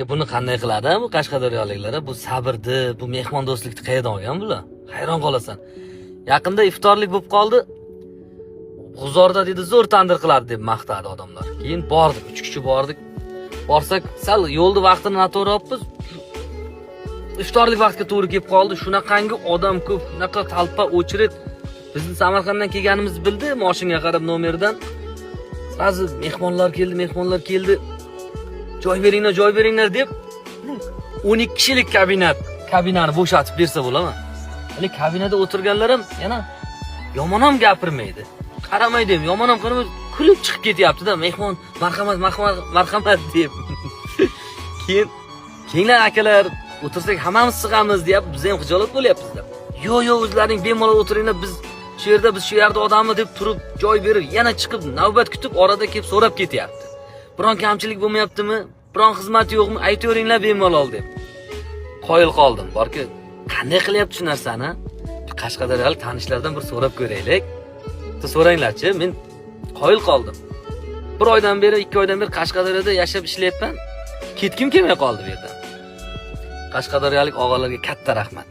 Buni qanday qiladi bu Qashqadaryoliklar? Bu sabrni, bu mehmondo'stlikni qayerdan olgan bular? Hayron qolasan. Yaqinda iftorlik bo'lib qoldi. G'uzorda dedi zo'r tandir qiladi deb maqtadi odamlar. Keyin bordik, 3 kishi bordik. Borsak, sal yo'lda vaqtini noto'g'ri olibmiz. Iftorlik vaqtiga to'g'ri kelib qoldi. Shunaqangi odam ko'p, shunaqa talpa o'chirit. Bizni Samarqanddan kelganimizni bildi, mashinaga qarab nomerdan. Hozir mehmonlar keldi. Joy beringlar deb 12 kishilik kabinani bo'shatib bersa bo'ladimi? Hali kabinada o'tirganlar ham yana yomon ham gapirmaydi. Qaramaydi ham, yomon ham qaramay kulib chiqib ketyapti-da, mehmon marhamat deb. Keyinlar akalar o'tirsak hammamiz sig'amiz deb biz ham xijolat bo'lyapmiz-da. Yo'q, o'zlaring bemalol o'tiringlar, biz shu yerda odammi deb turib joy berib, yana chiqib navbat kutib orada kelib so'rab ketyapti. Biron kamchilik bo'lmayaptimi? Biron xizmat yo'qmi? Aytaveringlar bemalol deb. Qoyil qoldim. Borki, qanday qilyapti shu narsani? Qashqadaryolik tanishlardan bir so'rab ko'raylik. So'ranglarchi, men qoyil qoldim. 1 oydan beri, 2 oydan beri Qashqadaryoda yashab ishlayapman. Ketkim kelmay qoldi bu yerdan. Qashqadaryolik og'alarga katta rahmat.